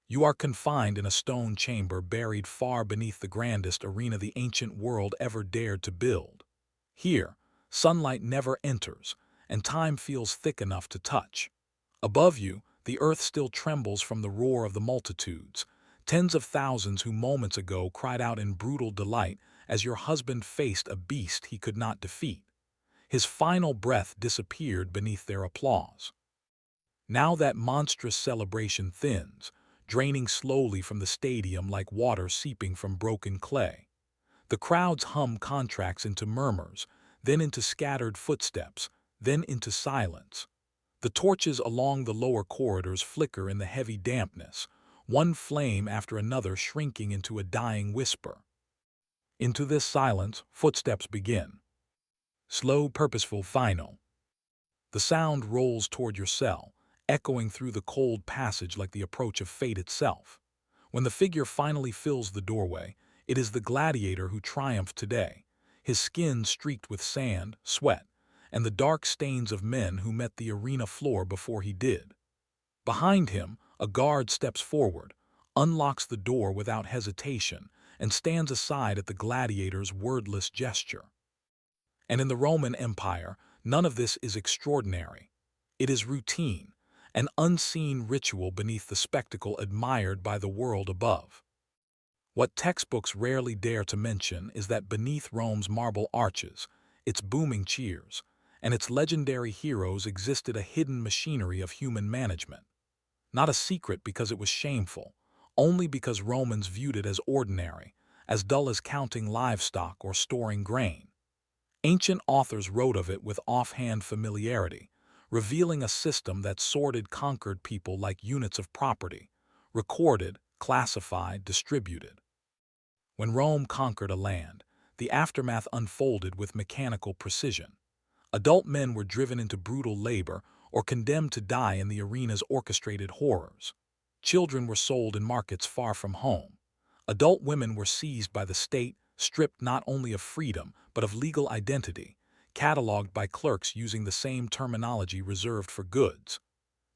You are confined in a stone chamber buried far beneath the grandest arena the ancient world ever dared to build. Here, sunlight never enters, and time feels thick enough to touch. Above you, the earth still trembles from the roar of the multitudes, tens of thousands who moments ago cried out in brutal delight as your husband faced a beast he could not defeat. His final breath disappeared beneath their applause. Now that monstrous celebration thins, draining slowly from the stadium like water seeping from broken clay. The crowd's hum contracts into murmurs, then into scattered footsteps, then into silence. The torches along the lower corridors flicker in the heavy dampness, one flame after another shrinking into a dying whisper. Into this silence, footsteps begin. Slow, purposeful, final. The sound rolls toward your cell, echoing through the cold passage like the approach of fate itself. When the figure finally fills the doorway, it is the gladiator who triumphed today, his skin streaked with sand, sweat, and the dark stains of men who met the arena floor before he did. Behind him, a guard steps forward, unlocks the door without hesitation, and stands aside at the gladiator's wordless gesture. And in the Roman Empire, none of this is extraordinary. It is routine, an unseen ritual beneath the spectacle admired by the world above. What textbooks rarely dare to mention is that beneath Rome's marble arches, its booming cheers, and its legendary heroes existed a hidden machinery of human management. Not a secret because it was shameful, only because Romans viewed it as ordinary, as dull as counting livestock or storing grain. Ancient authors wrote of it with offhand familiarity, revealing a system that sorted conquered people like units of property, recorded, classified, distributed. When Rome conquered a land, the aftermath unfolded with mechanical precision. Adult men were driven into brutal labor or condemned to die in the arena's orchestrated horrors. Children were sold in markets far from home. Adult women were seized by the state, stripped not only of freedom but of legal identity, cataloged by clerks using the same terminology reserved for goods.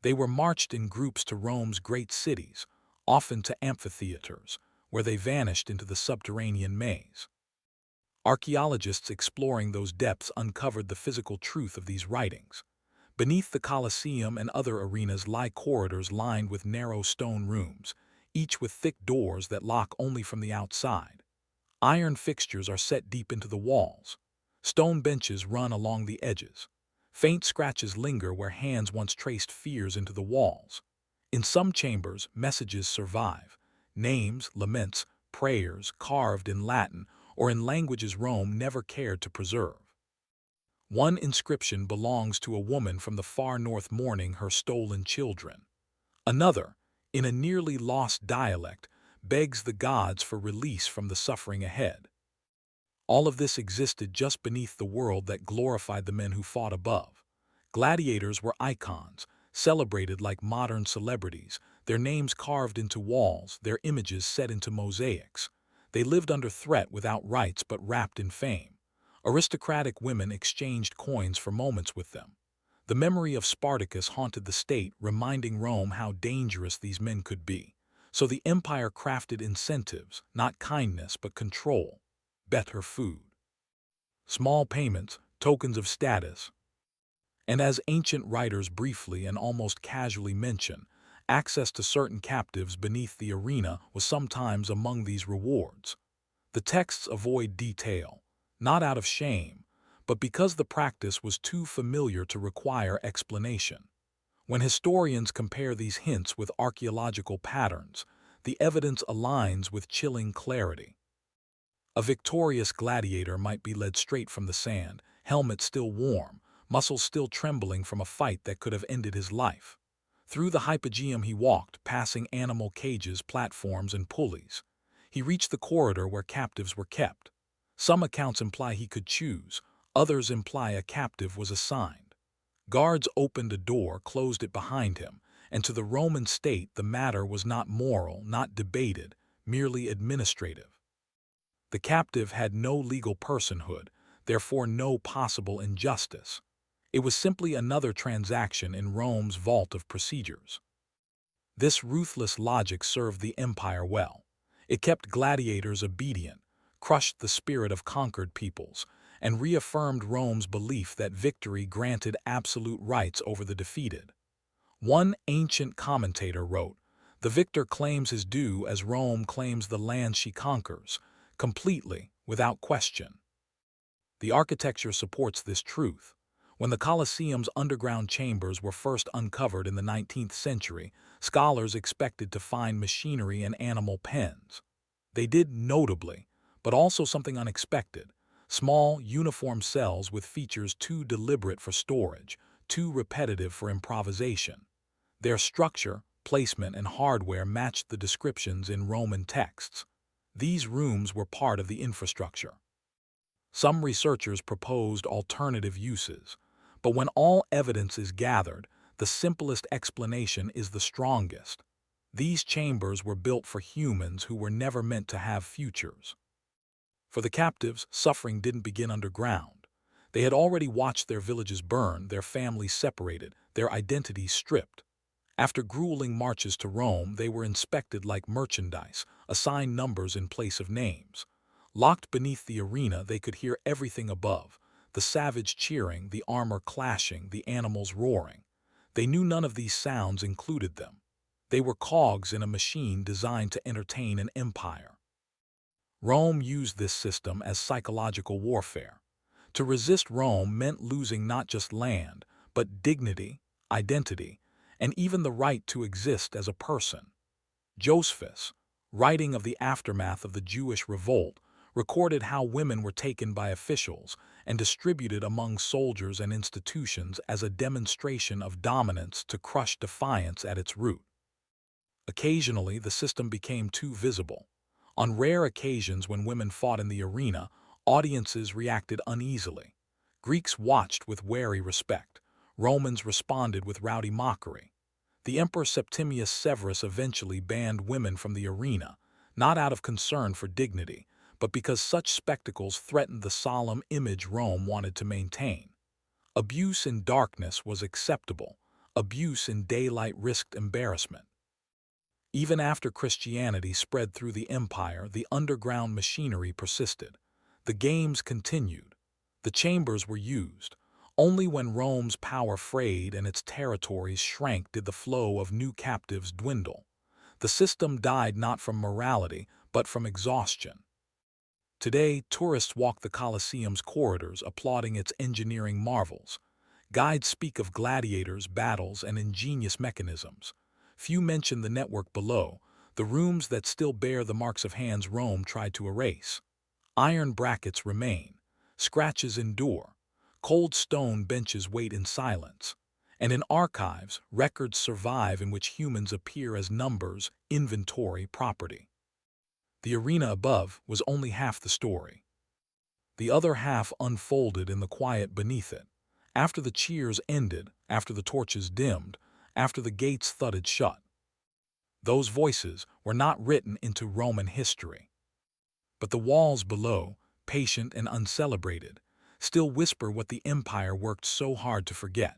They were marched in groups to Rome's great cities, often to amphitheaters, where they vanished into the subterranean maze. Archaeologists exploring those depths uncovered the physical truth of these writings. Beneath the Colosseum and other arenas lie corridors lined with narrow stone rooms, each with thick doors that lock only from the outside. Iron fixtures are set deep into the walls. Stone benches run along the edges. Faint scratches linger where hands once traced fears into the walls. In some chambers, messages survive. Names, laments, prayers carved in Latin or in languages Rome never cared to preserve. One inscription belongs to a woman from the far north mourning her stolen children. Another, in a nearly lost dialect, begs the gods for release from the suffering ahead. All of this existed just beneath the world that glorified the men who fought above. Gladiators were icons, celebrated like modern celebrities, their names carved into walls, their images set into mosaics. They lived under threat without rights but wrapped in fame. Aristocratic women exchanged coins for moments with them. The memory of Spartacus haunted the state, reminding Rome how dangerous these men could be. So the empire crafted incentives, not kindness but control. Better food. Small payments, tokens of status. And as ancient writers briefly and almost casually mention, access to certain captives beneath the arena was sometimes among these rewards. The texts avoid detail, not out of shame, but because the practice was too familiar to require explanation. When historians compare these hints with archaeological patterns, the evidence aligns with chilling clarity. A victorious gladiator might be led straight from the sand, helmet still warm, muscles still trembling from a fight that could have ended his life. Through the hypogeum he walked, passing animal cages, platforms, and pulleys. He reached the corridor where captives were kept. Some accounts imply he could choose, others imply a captive was assigned. Guards opened a door, closed it behind him, and to the Roman state the matter was not moral, not debated, merely administrative. The captive had no legal personhood, therefore no possible injustice. It was simply another transaction in Rome's vault of procedures. This ruthless logic served the empire well. It kept gladiators obedient, crushed the spirit of conquered peoples, and reaffirmed Rome's belief that victory granted absolute rights over the defeated. One ancient commentator wrote, "The victor claims his due as Rome claims the land she conquers, completely, without question." The architecture supports this truth. When the Colosseum's underground chambers were first uncovered in the 19th century, scholars expected to find machinery and animal pens. They did notably, but also something unexpected: small, uniform cells with features too deliberate for storage, too repetitive for improvisation. Their structure, placement, and hardware matched the descriptions in Roman texts. These rooms were part of the infrastructure. Some researchers proposed alternative uses, but when all evidence is gathered, the simplest explanation is the strongest. These chambers were built for humans who were never meant to have futures. For the captives, suffering didn't begin underground. They had already watched their villages burn, their families separated, their identities stripped. After grueling marches to Rome, they were inspected like merchandise, assigned numbers in place of names. Locked beneath the arena, they could hear everything above: the savage cheering, the armor clashing, the animals roaring. They knew none of these sounds included them. They were cogs in a machine designed to entertain an empire. Rome used this system as psychological warfare. To resist Rome meant losing not just land, but dignity, identity, and even the right to exist as a person. Josephus, writing of the aftermath of the Jewish revolt, recorded how women were taken by officials and distributed among soldiers and institutions as a demonstration of dominance to crush defiance at its root. Occasionally, the system became too visible. On rare occasions when women fought in the arena, audiences reacted uneasily. Greeks watched with wary respect. Romans responded with rowdy mockery. The Emperor Septimius Severus eventually banned women from the arena, not out of concern for dignity, but because such spectacles threatened the solemn image Rome wanted to maintain. Abuse in darkness was acceptable. Abuse in daylight risked embarrassment. Even after Christianity spread through the empire, the underground machinery persisted. The games continued. The chambers were used. Only when Rome's power frayed and its territories shrank did the flow of new captives dwindle. The system died not from morality, but from exhaustion. Today, tourists walk the Colosseum's corridors, applauding its engineering marvels. Guides speak of gladiators, battles, and ingenious mechanisms. Few mention the network below, the rooms that still bear the marks of hands Rome tried to erase. Iron brackets remain. Scratches endure. Cold stone benches wait in silence. And in archives, records survive in which humans appear as numbers, inventory, property. The arena above was only half the story. The other half unfolded in the quiet beneath it. After the cheers ended, after the torches dimmed, after the gates thudded shut. Those voices were not written into Roman history. But the walls below, patient and uncelebrated, still whisper what the empire worked so hard to forget.